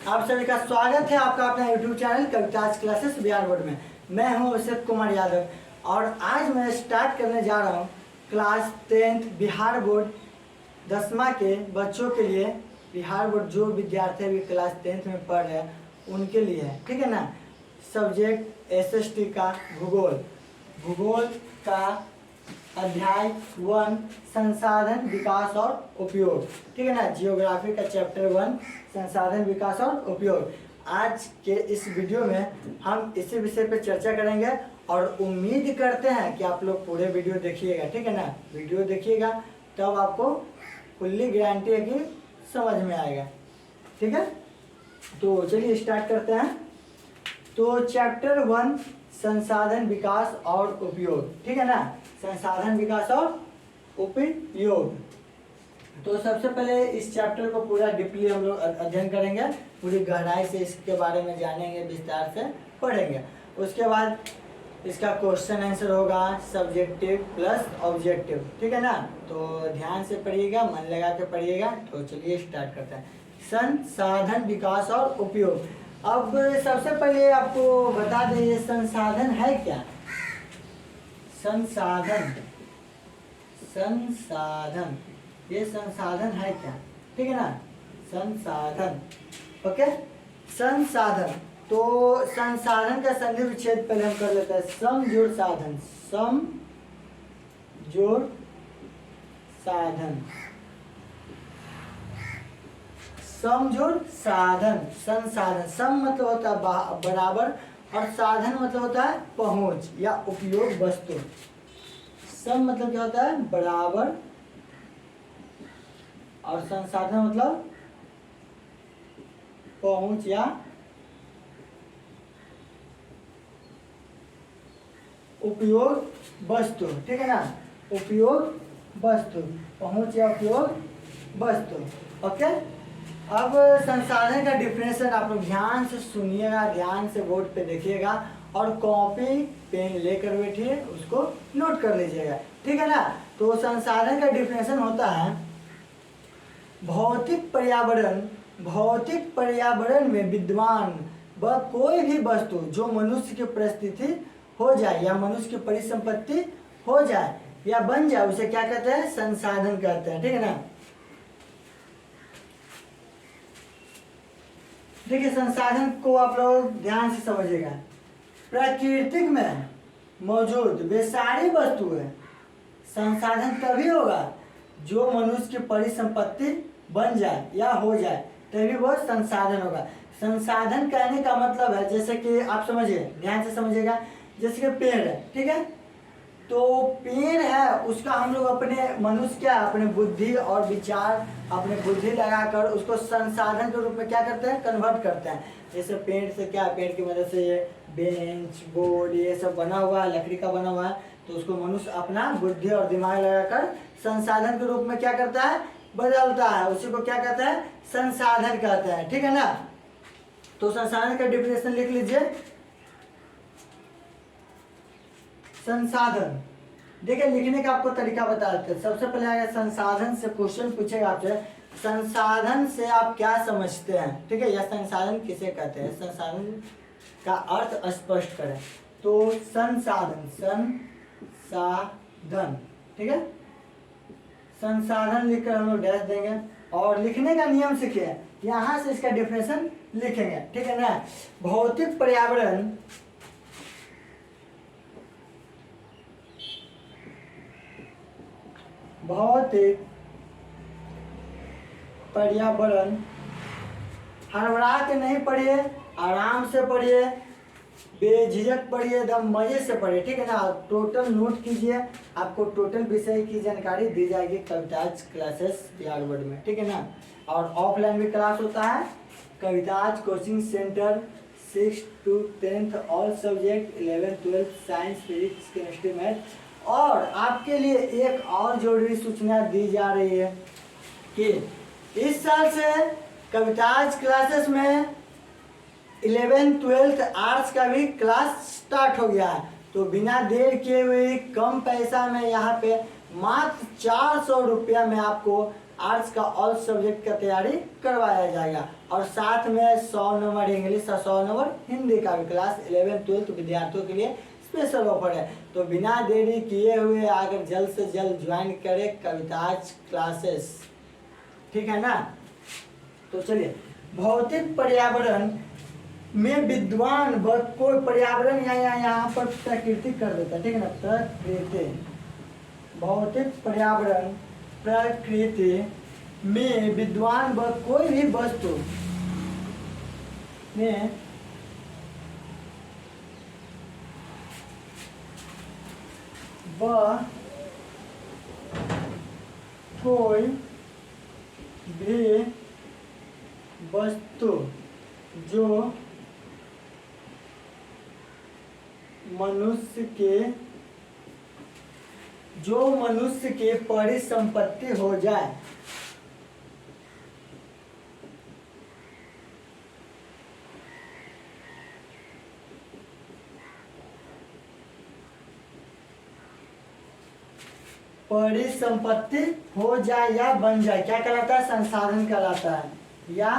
आप सभी का स्वागत है आपका अपना YouTube channel Kavita's classes Bihar board में। मैं हूं अभिषेक कुमार यादव और आज मैं स्टार्ट करने जा रहा हूं क्लास 10th बिहार बोर्ड 10वां के बच्चों के लिए। बिहार बोर्ड जो विद्यार्थी अभी क्लास 10th में पढ़ रहे हैं उनके लिए है, ठीक है ना। सब्जेक्ट SST का भूगोल का अध्याय 1 संसाधन विकास और उपयोग, ठीक है ना। जियोग्राफी का चैप्टर 1 संसाधन विकास और उपयोग। आज के इस वीडियो में हम इसी विषय पर चर्चा करेंगे और उम्मीद करते हैं कि आप लोग पूरे वीडियो देखिएगा, ठीक है ना। वीडियो देखिएगा तब आपको फुल्ली गारंटी है कि समझ में आएगा, ठीक है। तो चलिए स्टार्ट करते हैं। तो चैप्टर 1 संसाधन विकास और उपयोग, ठीक है ना। संसाधन विकास और उपयोग। तो सबसे पहले इस चैप्टर को पूरा डीपली हम लोग अध्ययन करेंगे, पूरी गहराई से इसके बारे में जानेंगे, विस्तार से पढ़ेंगे। उसके बाद इसका क्वेश्चन आंसर होगा सब्जेक्टिव प्लस ऑब्जेक्टिव, ठीक है ना। तो ध्यान से पढ़िएगा, मन लगा के पढ़िएगा। तो चलिए स्टार्ट करते हैं। संसाधन विकास और उपयोग। अब सबसे पहले आपको बता दें ये संसाधन है क्या। संसाधन ये संसाधन है क्या, ठीक है ना। संसाधन, ओके। संसाधन, तो संसाधन का संधि विच्छेद पहले हम कर लेते हैं। समजोड़ साधन, समजोड़ साधन, समजोड़ साधन। संसाधन, सम मतलब होता है बराबर और साधन मतलब होता है पहुंच या उपयोग वस्तु। सम मतलब क्या होता है बराबर और संसाधन मतलब पहुंच या उपयोग वस्तु, ठीक है ना। उपयोग वस्तु, पहुंच या उपयोग वस्तु, ओके। अब संसाधन का डिफिनेशन आप लोग ध्यान से सुनिएगा, ध्यान से बोर्ड पे देखिएगा और कॉपी पेन लेकर बैठिए, उसको नोट कर लीजिएगा, ठीक है ना। तो संसाधन का डिफिनेशन होता है भौतिक पर्यावरण में विद्यमान वह कोई भी वस्तु जो मनुष्य की परिस्थिति हो जाए या मनुष्य की परिसंपत्ति हो जाए या बन जाए, उसे क्या कहते हैं, संसाधन कहते हैं, ठीक है ना। देखिए संसाधन को आप लोग ध्यान से समझिएगा। प्रकृति में मौजूद वे सारी वस्तुएं संसाधन तभी होगा जो मनुष्य की परिसंपत्ति बन जाए या हो जाए, तभी वो संसाधन होगा। संसाधन कहने का मतलब है, जैसे कि आप समझिए, ध्यान से समझिएगा। जैसे कि पेड़ है, ठीक है। तो पेड़ है, उसका हम लोग अपने मनुष्य क्या अपने बुद्धि और विचार, अपने बुद्धि लगाकर उसको संसाधन के रूप में क्या करते हैं, कन्वर्ट करते हैं। जैसे पेड़ से क्या, पेड़ की मदद से ये बेंच बोर्ड ये सब बना हुआ है, लकड़ी का बना हुआ है, तो उसको मनुष्य अपना बुद्धि और दिमाग लगाकर संसाधन के रूप में क्या करता है, बदलता है। उसी को क्या कहते हैं, संसाधन कहते हैं, ठीक है ना। तो संसाधन का डिफिनेशन लिख लीजिए। संसाधन, देखिए लिखने का आपको तरीका बता देते हैं। सबसे पहले अगर संसाधन से क्वेश्चन पूछेगा आपसे, संसाधन से आप क्या समझते हैं, ठीक है, या संसाधन किसे कहते हैं, संसाधन का अर्थ स्पष्ट करें। तो संसाधन, संसाधन, ठीक है। संसाधन लिखकर हम लोग डैश देंगे और लिखने का नियम सीखिए, यहां से इसका डिफिनेशन लिखेंगे, ठीक है ना। भौतिक पर्यावरण हड़बड़ा के नहीं पढ़िए, आराम से पढ़िए, बेझिझक पढ़िए, एकदम मजे से पढ़िए, ठीक है ना। टोटल नोट कीजिए, आपको टोटल विषय की जानकारी दी जाएगी कविताज क्लासेस बिहार बोर्ड में, ठीक है ना। और ऑफलाइन भी क्लास होता है, Kavita's coaching centre 6 to 10th all subject 11th 12th science physics chemistry math. और आपके लिए एक और जरूरी सूचना दी जा रही है कि इस साल से कविताज क्लासेस में 11th 12th आर्ट्स का भी क्लास स्टार्ट हो गया है। तो बिना देर किए हुए कम पैसा में यहाँ पे मात्र 400 रुपया में आपको आर्ट्स का ऑल सब्जेक्ट का तैयारी करवाया जाएगा। और साथ में 100 नंबर इंग्लिश और 100 नंबर हिंदी का भी क्लास 11-12 विद्यार्थियों के लिए स्पेशल ऑफर है। तो बिना देरी किए हुए आकर जल्द से जल्द ज्वाइन करें कविताज क्लासेस, ठीक है ना। तो चलिए, भौतिक पर्यावरण में विद्वान कोई पर्यावरण या यहाँ पर प्रकृति कर देता है, ठीक है ना। प्रकृति, भौतिक पर्यावरण प्रकृति में विद्वान कोई भी वस्तु में वह कोई भी वस्तु जो मनुष्य के परिसंपत्ति हो जाए, परिसंपत्ति हो जाए या बन जाए, क्या कहलाता है? संसाधन कहलाता है। या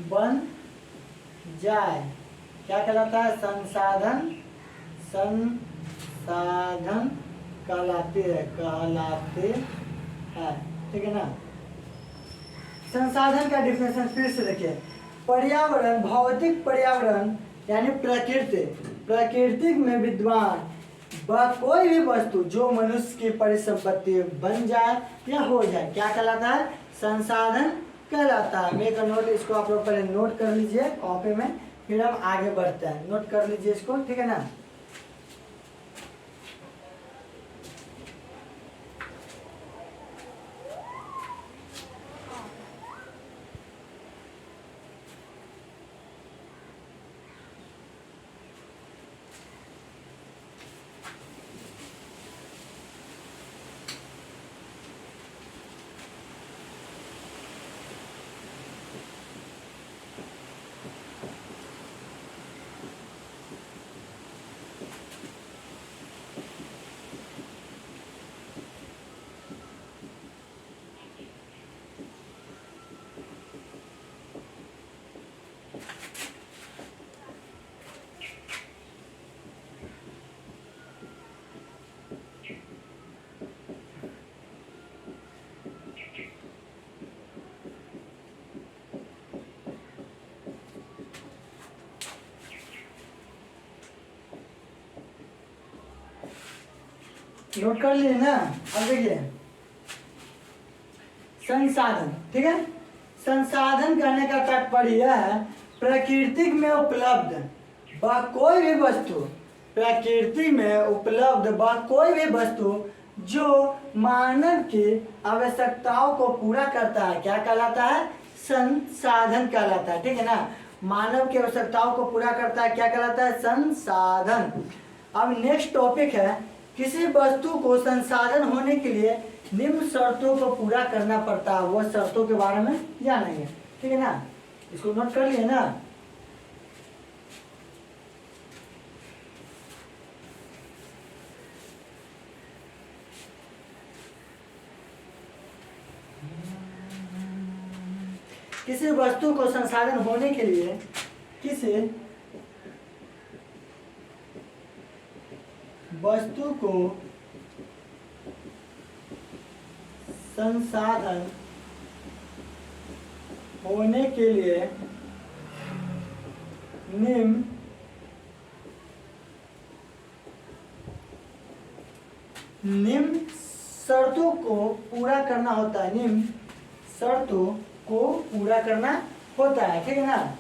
बन जाए क्या कहलाता है? संसाधन कहलाते हैं, ठीक है ना। संसाधन का डिफिनेशन फिर से देखिए। पर्यावरण, भौतिक पर्यावरण यानी प्रकृति में विद्वान वह कोई भी वस्तु जो मनुष्य की परिसंपत्ति बन जाए या हो जाए, क्या कहलाता है? संसाधन कहलाता है। मेक अ नोट, इसको आप लोग पहले नोट कर लीजिए कॉपी में, फिर हम आगे बढ़ते हैं। नोट कर लीजिए इसको, ठीक है ना। नोट कर लिए ना। अब देखिए, संसाधन, ठीक है। संसाधन कहने का तात्पर्य यह है प्रकृति में उपलब्ध वह कोई भी वस्तु, प्रकृति में उपलब्ध वह कोई भी वस्तु जो मानव की आवश्यकताओं को पूरा करता है, क्या कहलाता है? संसाधन कहलाता है, ठीक है ना। मानव की आवश्यकताओं को पूरा करता है, क्या कहलाता है? संसाधन। अब नेक्स्ट टॉपिक है, किसी वस्तु को संसाधन होने के लिए निम्न शर्तों को पूरा करना पड़ता है। वो शर्तों के बारे में जानेंगे, ठीक है ना। इसको नोट कर लिए ना। किसी वस्तु को संसाधन होने के लिए किसी वस्तु को संसाधन होने के लिए निम्न शर्तों को पूरा करना होता है। निम्न शर्तों को पूरा करना होता है, ठीक है ना।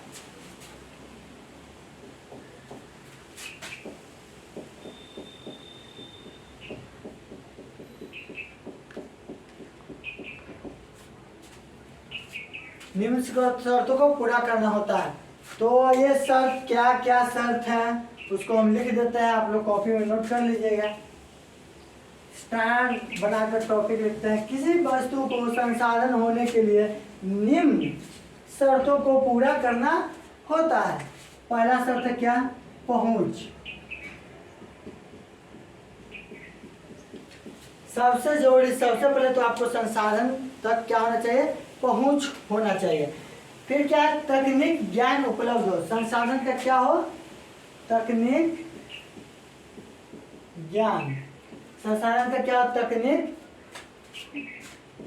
निम्न शर्तों को पूरा करना होता है। तो ये शर्त क्या क्या शर्त है उसको हम लिख देते हैं, आप लोग कॉपी में नोट कर लीजिएगा। स्टार बनाकर टॉपिक लिखते हैं। किसी वस्तु को संसाधन होने के लिए निम्न शर्तों को पूरा करना होता है। पहला शर्त है क्या? पहुंच। सबसे जरूरी, सबसे पहले तो आपको संसाधन तक क्या होना चाहिए, पहुंच होना चाहिए। फिर क्या है, तकनीक ज्ञान उपलब्ध हो। संसाधन का क्या हो, तकनीक ज्ञान। संसाधन का क्या हो, तकनीक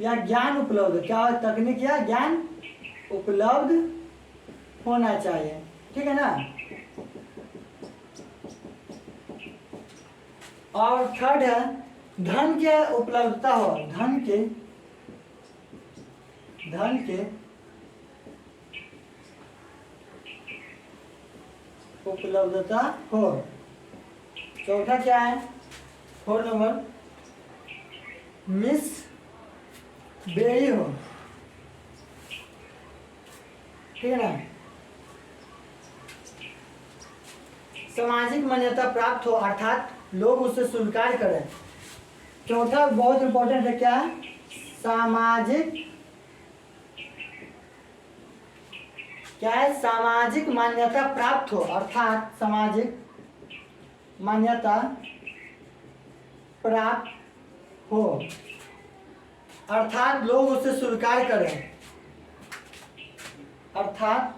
या ज्ञान उपलब्ध। क्या हो, तकनीक या ज्ञान उपलब्ध होना चाहिए, ठीक है ना। और थर्ड है धन के उपलब्धता हो, धन के उपलब्धता हो। चौथा क्या है, 4 नंबर, मिस बेई हो, ठीक है ना। सामाजिक मान्यता प्राप्त हो, अर्थात लोग उसे स्वीकार करें। चौथा बहुत इंपॉर्टेंट है, क्या है, सामाजिक, क्या है, सामाजिक मान्यता प्राप्त हो, अर्थात सामाजिक मान्यता प्राप्त हो, अर्थात लोग उसे स्वीकार करें, अर्थात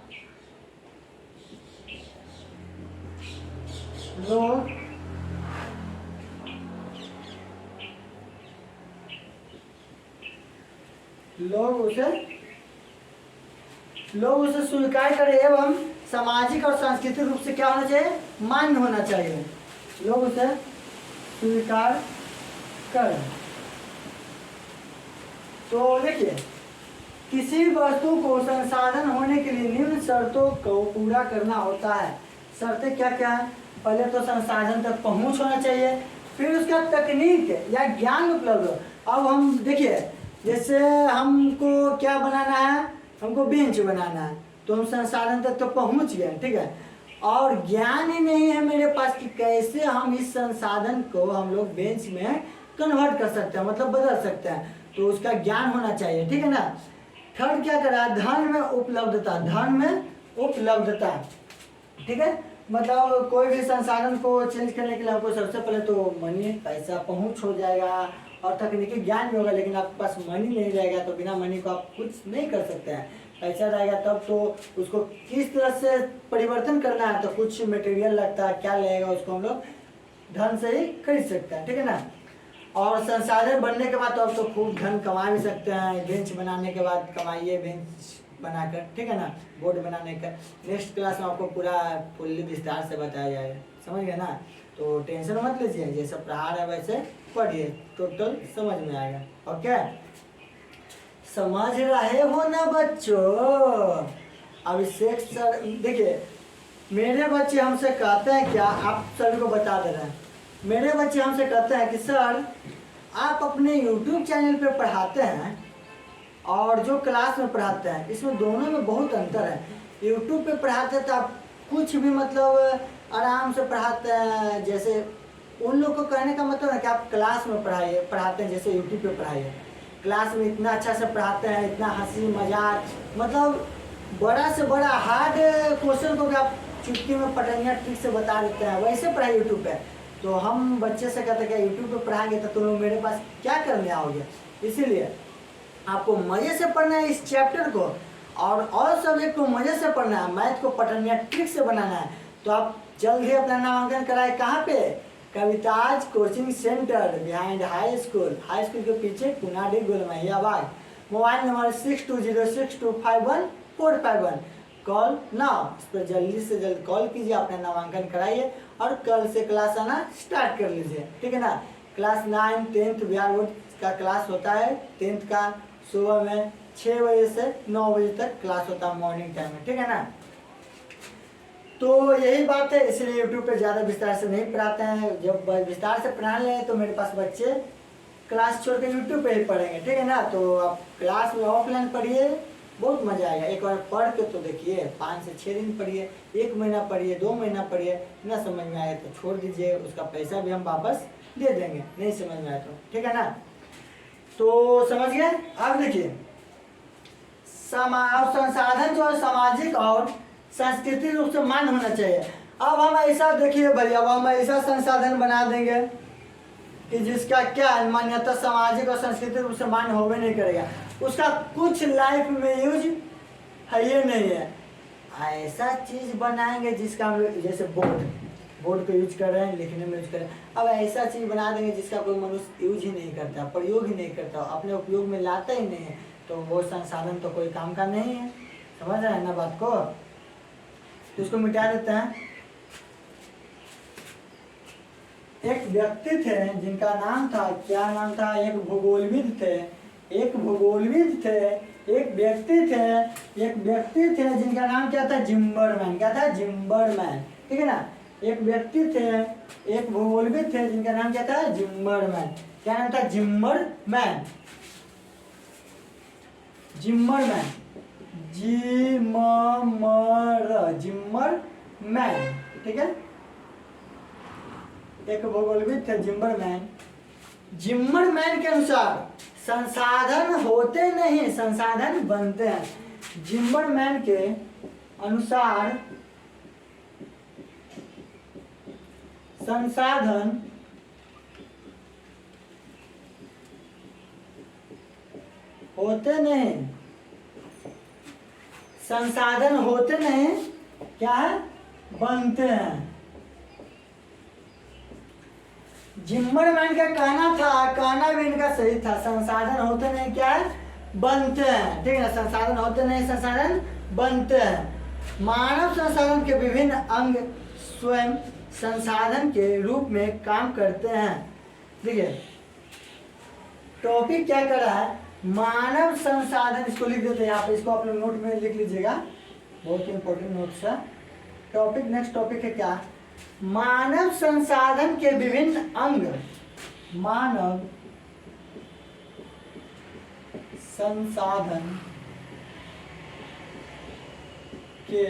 लोग उसे स्वीकार करें एवं सामाजिक और सांस्कृतिक रूप से क्या होना चाहिए, मान्य होना चाहिए। लोग उसे स्वीकार करें। तो देखिए, किसी वस्तु को संसाधन होने के लिए निम्न शर्तों को पूरा करना होता है। शर्तें क्या क्या है, पहले तो संसाधन तक पहुंच होना चाहिए, फिर उसका तकनीक या ज्ञान उपलब्ध हो। अब हम देखिए, जैसे हमको क्या बनाना है, हमको बेंच बनाना है, तो हम संसाधन तक तो पहुंच गए, ठीक है, और ज्ञान ही नहीं है मेरे पास कि कैसे हम इस संसाधन को हम लोग बेंच में कन्वर्ट कर सकते हैं, मतलब बदल सकते हैं, तो उसका ज्ञान होना चाहिए, ठीक है ना। थर्ड क्या करा, धन में उपलब्धता, धन में उपलब्धता, ठीक है, मतलब कोई भी संसाधन को चेंज करने के लिए आपको सबसे पहले तो मनी, पैसा, पहुंच हो जाएगा और तकनीकी ज्ञान भी होगा, लेकिन आपके पास मनी नहीं रहेगा तो बिना मनी को आप कुछ नहीं कर सकते हैं। पैसा रहेगा तब तो उसको किस तरह से परिवर्तन करना है, तो कुछ मटेरियल लगता है, क्या लगेगा, उसको हम लोग धन से ही खरीद सकते हैं, ठीक है ना। और संसाधन बनने के बाद तो आप तो खूब धन कमा भी सकते हैं। बेंच बनाने के बाद कमाइए, बेंच बनाकर, ठीक है ना, बोर्ड बनाने का नेक्स्ट क्लास में आपको पूरा फुल्ली विस्तार से बताया जाएगा, समझ गए ना। तो टेंशन मत लीजिए, जैसा पढ़ा रहे वैसे पढ़िए, टोटल समझ में आएगा। ओके, समझ रहे हो ना बच्चों। अभिषेक सर, देखिए मेरे बच्चे हमसे कहते हैं क्या, आप सभी को बता दे रहे हैं, मेरे बच्चे हमसे कहते हैं कि सर आप अपने YouTube चैनल पे पढ़ाते हैं और जो क्लास में पढ़ाते हैं, इसमें दोनों में बहुत अंतर है। YouTube पे पढ़ाते हैं तो आप कुछ भी मतलब आराम से पढ़ाते हैं, जैसे उन लोग को कहने का मतलब है कि आप क्लास में पढ़ाते हैं, जैसे YouTube पे पढ़ाइए। क्लास में इतना अच्छा से पढ़ाते हैं, इतना हंसी मजाक, मतलब बड़ा से बड़ा हार्ड क्वेश्चन को भी आप चुटकी में पटनिया ट्रिक से बता देते हैं, वैसे पढ़ाई यूट्यूब पे। तो हम बच्चे से कहते हैं कि यूट्यूब पे पढ़ाएंगे तो तुम लोग मेरे पास क्या करने आओगे। इसीलिए आपको मज़े से पढ़ना है इस चैप्टर को, और सब्जेक्ट को मज़े से पढ़ना है, मैथ को पटनिया ट्रिक से बनाना है। तो आप जल्द ही अपना नामांकन कराए, कहाँ पे, Kavita's coaching centre behind high school के पीछे Punadi Gulmahiyabad. Mobile number 6206251451। Call now, इस पर जल्दी से जल्द कॉल कीजिए, अपना नामांकन कराइए और कल से क्लास आना स्टार्ट कर लीजिए, ठीक है ना। क्लास 9, 10th बिहार बोर्ड का क्लास होता है। 10th का सुबह में 6 बजे से 9 बजे तक क्लास होता है, मॉर्निंग टाइम में, ठीक है ना। तो यही बात है, इसलिए यूट्यूब पे ज़्यादा विस्तार से नहीं पढ़ाते हैं। जब विस्तार से पढ़ा लें तो मेरे पास बच्चे क्लास छोड़ के यूट्यूब पे ही पढ़ेंगे, ठीक है ना। तो आप क्लास में ऑफलाइन पढ़िए, बहुत मज़ा आएगा। एक बार पढ़ के तो देखिए, 5 से 6 दिन पढ़िए, 1 महीना पढ़िए, 2 महीना पढ़िए, ना समझ में आए तो छोड़ दीजिए, उसका पैसा भी हम वापस दे देंगे, नहीं समझ में आए तो, ठीक है ना। तो समझ गए। अब देखिए, संसाधन जो है सामाजिक और सांस्कृतिक रूप से मान्य होना चाहिए। अब हम ऐसा देखिए भाई, अब हम ऐसा संसाधन बना देंगे कि जिसका क्या मान्यता सामाजिक और सांस्कृतिक रूप से मान्य होवे नहीं करेगा, उसका कुछ लाइफ में यूज है ये नहीं है। ऐसा चीज बनाएंगे जिसका हम लोग, जैसे बोर्ड को यूज कर रहे हैं, लिखने में यूज कर रहे हैं, अब ऐसा चीज बना देंगे जिसका कोई मनुष्य यूज ही नहीं करता, प्रयोग ही नहीं करता, अपने उपयोग में लाता ही नहीं है, तो वो संसाधन तो कोई काम का नहीं है। समझ रहे हैं ना बात को? तो इसको मिटा देते हैं। एक व्यक्ति थे जिनका नाम था, क्या नाम था, एक भूगोलविद थे, एक भूगोलविद थे, एक व्यक्ति थे जिनका नाम क्या था, जिम्बरमैन। क्या था? जिम्बरमैन। ठीक है ना? एक व्यक्ति थे, एक भूगोलविद थे जिनका नाम क्या था, जिम्बरमैन। क्या नाम था? जिम्बरमैन। जिम्बरमैन, जिम्बरमैन। ठीक है? एक भूगोलविद थे जिम्बरमैन। जिम्बरमैन के अनुसार संसाधन होते नहीं, संसाधन बनते हैं। जिम्बरमैन के अनुसार संसाधन होते नहीं, संसाधन होते नहीं, क्या है? बनते हैं। जिम्बरमैन का कहना भी इनका सही था, संसाधन होते नहीं, क्या है? बनते हैं। ठीक है ना? संसाधन होते नहीं, संसाधन बनते हैं। मानव संसाधन के विभिन्न अंग स्वयं संसाधन के रूप में काम करते हैं। देखिए टॉपिक क्या कर रहा है, मानव संसाधन, इसको लिख देते हैं यहाँ पे, इसको अपने नोट में लिख लीजिएगा, बहुत ही इंपॉर्टेंट नोट्स है। टॉपिक, नेक्स्ट टॉपिक है क्या, मानव संसाधन के विभिन्न अंग, मानव संसाधन के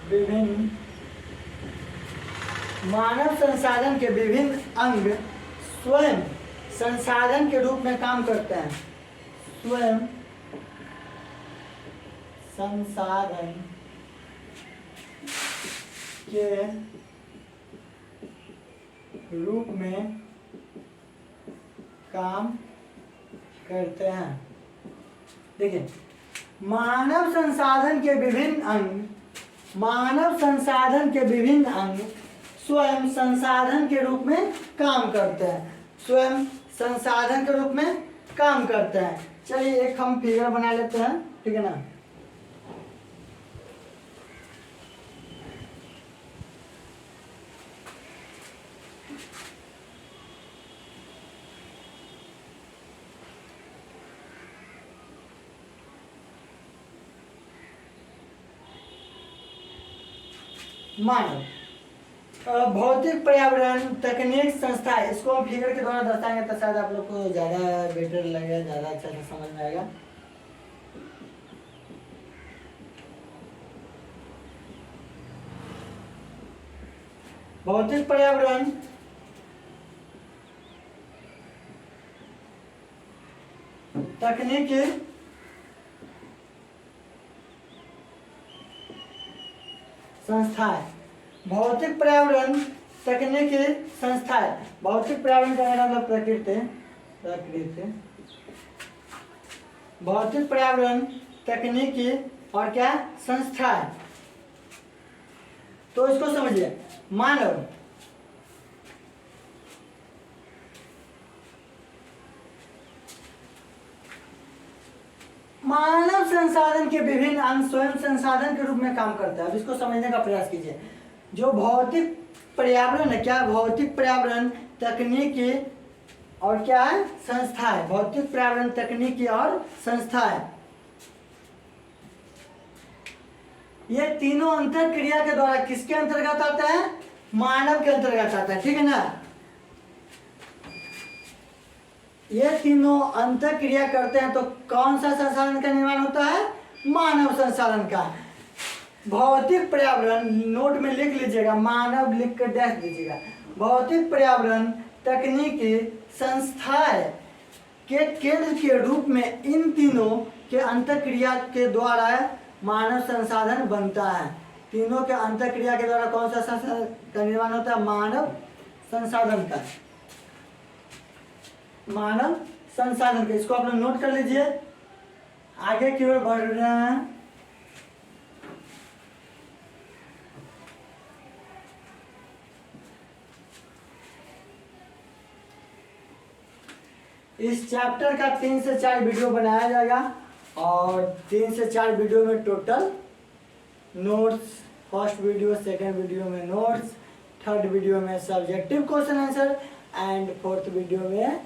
विभिन्न, मानव संसाधन के विभिन्न अंग स्वयं संसाधन के रूप में काम करते हैं। स्वयं संसाधन के रूप में काम करते हैं। देखिए मानव संसाधन के विभिन्न अंग, मानव संसाधन के विभिन्न अंग स्वयं संसाधन के रूप में काम करते हैं, स्वयं संसाधन के रूप में काम करते हैं। चलिए एक हम फिगर बना लेते हैं, ठीक है ना। मानव भौतिक पर्यावरण तकनीक संस्था, इसको हम फिगर के द्वारा दर्शाएंगे तो शायद आप लोग को ज्यादा बेटर लगेगा, ज्यादा अच्छा से समझ में आएगा। भौतिक पर्यावरण तकनीकी संस्थाएं, भौतिक पर्यावरण तकनीकी संस्थाएं, भौतिक पर्यावरण का मतलब प्रकृति, भौतिक पर्यावरण तकनीकी और क्या संस्थाएं। तो इसको समझिए, मानव मानव संसाधन के विभिन्न अंग स्वयं संसाधन के रूप में काम करता है। अब इसको समझने का प्रयास कीजिए। जो भौतिक पर्यावरण है, क्या भौतिक पर्यावरण तकनीकी और क्या है संस्था है, भौतिक पर्यावरण तकनीकी और संस्था है। ये तीनों अंतर क्रिया के द्वारा किसके अंतर्गत आता है, मानव के अंतर्गत आता है, ठीक है ना। ये तीनों अंतर क्रिया करते हैं तो कौन सा संसाधन का निर्माण होता है, मानव संसाधन का। भौतिक पर्यावरण नोट में लिख लीजिएगा, मानव लिख कर डैश दीजिएगा। भौतिक पर्यावरण तकनीकी संस्थाएं के केंद्र के रूप में इन तीनों के अंतर क्रिया के द्वारा मानव संसाधन बनता है। तीनों के अंतःक्रिया के द्वारा कौन सा संसाधन का निर्माण होता है? मानव संसाधन का, मानव संसाधन का। इसको आप लोग नोट कर लीजिए। आगे की ओर बढ़ रहे हैं। इस चैप्टर का 3 से 4 वीडियो बनाया जाएगा और 3 से 4 वीडियो में total notes, first video, second video में नोट्स, थर्ड वीडियो में subjective question answer and fourth video में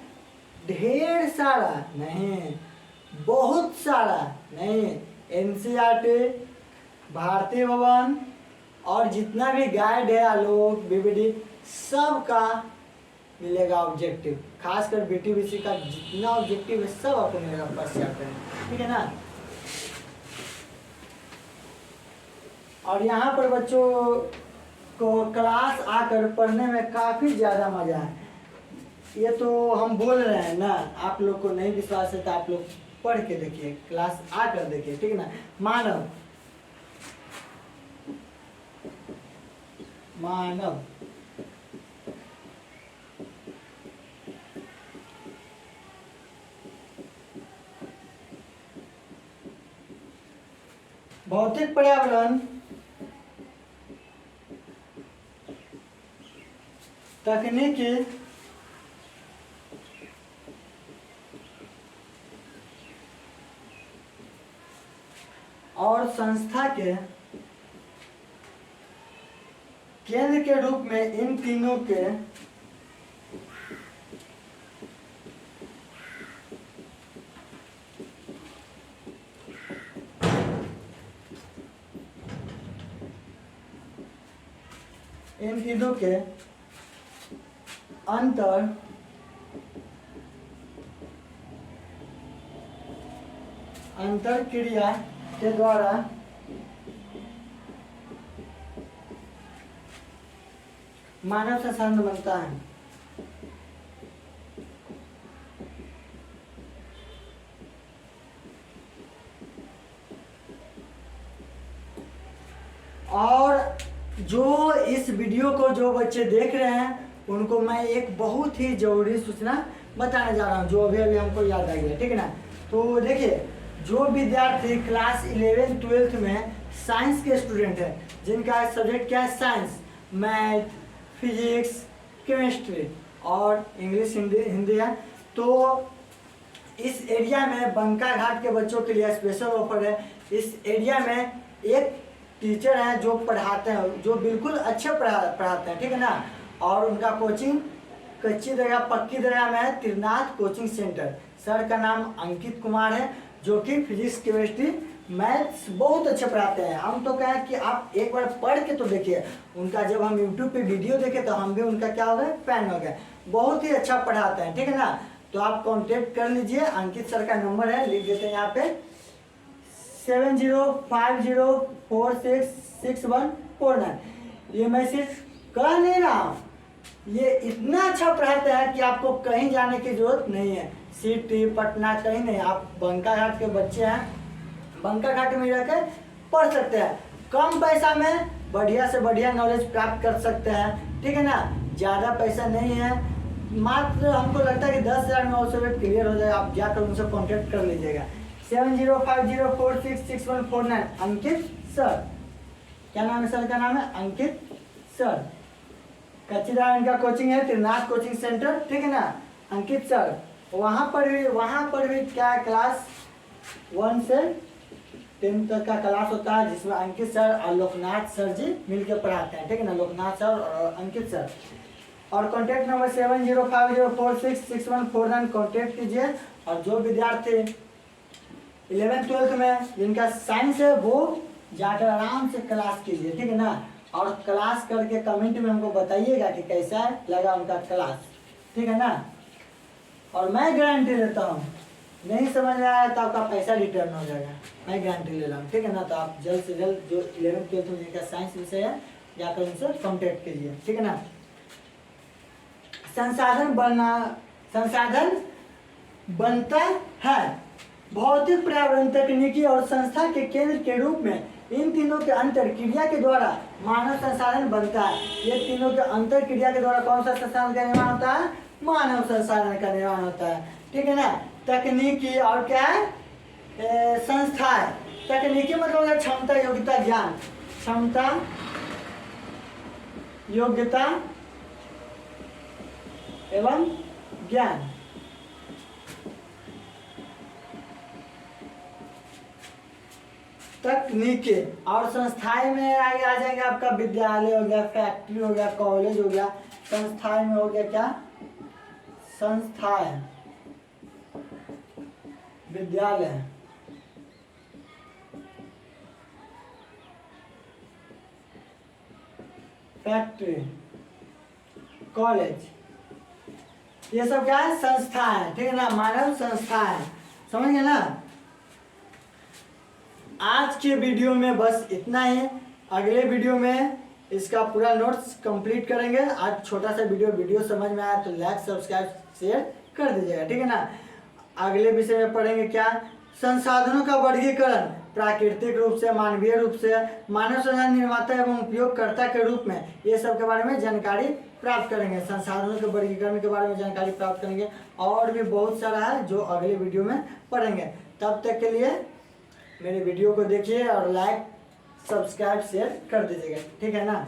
ढेर सारा नहीं, बहुत सारा नहीं, एनसीईआरटी, भारतीय भवन और जितना भी गाइड है, आलोक, बीबीडी, सब का मिलेगा ऑब्जेक्टिव। खासकर बीटीबीसी का जितना ऑब्जेक्टिव है सब आपको मिलेगा फर्स्ट चैप्टर में, ठीक है ना। और यहाँ पर बच्चों को क्लास आकर पढ़ने में काफ़ी ज़्यादा मज़ा है। ये तो हम बोल रहे हैं ना, आप लोग को नहीं विश्वास है तो आप लोग पढ़ के देखिए, क्लास आकर देखिए, ठीक है ना। मानव, मानव भौतिक पर्यावरण, तकनीकी, और संस्था के केंद्र के रूप में इन तीनों के अंतर क्रिया के द्वारा मानव संसाधन बनता है। और जो इस वीडियो को जो बच्चे देख रहे हैं उनको मैं एक बहुत ही जरूरी सूचना बताने जा रहा हूँ, जो अभी अभी हमको याद आ गया, ठीक है ना। तो देखिए, जो विद्यार्थी क्लास 11 12 में साइंस के स्टूडेंट हैं, जिनका सब्जेक्ट क्या है? साइंस, मैथ, फिजिक्स, केमिस्ट्री और इंग्लिश, हिंदी है, तो इस एरिया में बंका घाट के बच्चों के लिए स्पेशल ऑफर है। इस एरिया में एक टीचर हैं जो पढ़ाते हैं, जो बिल्कुल अच्छे पढ़ाते हैं, ठीक है ना। और उनका कोचिंग कच्ची दरगाह पक्की दरगाह में है, त्रिनाथ कोचिंग सेंटर। सर का नाम अंकित कुमार है, जो कि फिजिक्स, केमिस्ट्री, मैथ्स बहुत अच्छे पढ़ाते हैं। हम तो कहें कि आप एक बार पढ़ के तो देखिए उनका। जब हम यूट्यूब पे वीडियो देखे तो हम भी उनका क्या हो गए? फैन हो गए। बहुत ही अच्छा पढ़ाते हैं, ठीक है ना। तो आप कांटेक्ट कर लीजिए। अंकित सर का नंबर है, लिख देते हैं यहाँ पे 7050466149। ये मैं सिर्फ कह नहीं रहा हूँ, ये इतना अच्छा पढ़ाता है कि आपको कहीं जाने की जरूरत नहीं है। सिटी, पटना कहीं नहीं, आप बंका घाट के बच्चे हैं, बंका घाट में रहकर पढ़ सकते हैं। कम पैसा में बढ़िया से बढ़िया नॉलेज प्राप्त कर सकते हैं, ठीक है ना। ज़्यादा पैसा नहीं है, मात्र हमको लगता है कि 10,000 में ऑल्सो क्लियर हो जाएगा। आप जाकर उनसे कॉन्टेक्ट कर लीजिएगा। 7050466149 अंकित सर। क्या नाम है सर का? नाम है अंकित सर। कच्चीदार इनका कोचिंग है, त्रिनाथ कोचिंग सेंटर, ठीक है ना। अंकित सर वहाँ पर भी क्या क्लास 1 से 10 तक का क्लास होता है, जिसमें अंकित सर और लोकनाथ सर जी मिलकर पढ़ाते हैं, ठीक है ना। लोकनाथ सर और अंकित सर। और कॉन्टैक्ट नंबर 7050466149 कॉन्टैक्ट कीजिए। और जो विद्यार्थी 11th 12th में जिनका साइंस है वो जाकर आराम से क्लास कीजिए, ठीक है ना। और क्लास करके कमेंट में हमको बताइएगा कि कैसा लगा उनका क्लास, ठीक है ना। और मैं गारंटी लेता हूँ, नहीं समझ में आया तो आपका पैसा रिटर्न हो जाएगा, मैं गारंटी ले रहा हूँ, ठीक है ना। तो आप जल्द से जल्द जो 11th 12th में जिनका साइंस विषय है जाकर उनसे कॉन्टेक्ट कीजिए, ठीक है ना। संसाधन बनता है। भौतिक, पर्यावरण, तकनीकी और संस्था के केंद्र के रूप में इन तीनों के अंतर क्रिया के द्वारा मानव संसाधन बनता है। ये तीनों के अंतर क्रिया के द्वारा कौन सा संसाधन का निर्माण होता है? मानव संसाधन का निर्माण होता है। ठीक है ना। तकनीकी और क्या है? संस्थाएं। तकनीकी मतलब है क्षमता, योग्यता, ज्ञान। क्षमता, योग्यता एवं ज्ञान। तकनीकी और संस्थाएं में आगे आ जाएंगे आपका विद्यालय हो गया, फैक्ट्री हो गया, कॉलेज हो गया। संस्थाएं में हो गया क्या? संस्थाएं, विद्यालय, फैक्ट्री, कॉलेज, ये सब क्या है? संस्था है। ठीक है ना, मानव संस्था है। समझ गए ना। आज के वीडियो में बस इतना ही। अगले वीडियो में इसका पूरा नोट्स कंप्लीट करेंगे। आज छोटा सा वीडियो समझ में आया तो लाइक, सब्सक्राइब, शेयर कर दीजिएगा। ठीक है ना। अगले विषय में पढ़ेंगे क्या? संसाधनों का वर्गीकरण, प्राकृतिक रूप से, मानवीय रूप से, मानव संसाधन निर्माता एवं उपयोगकर्ता के रूप में, ये सब के बारे में जानकारी प्राप्त करेंगे। संसाधनों के वर्गीकरण के बारे में जानकारी प्राप्त करेंगे। और भी बहुत सारा है जो अगले वीडियो में पढ़ेंगे। तब तक के लिए मेरे वीडियो को देखिए और लाइक, सब्सक्राइब, शेयर कर दीजिएगा। ठीक है ना।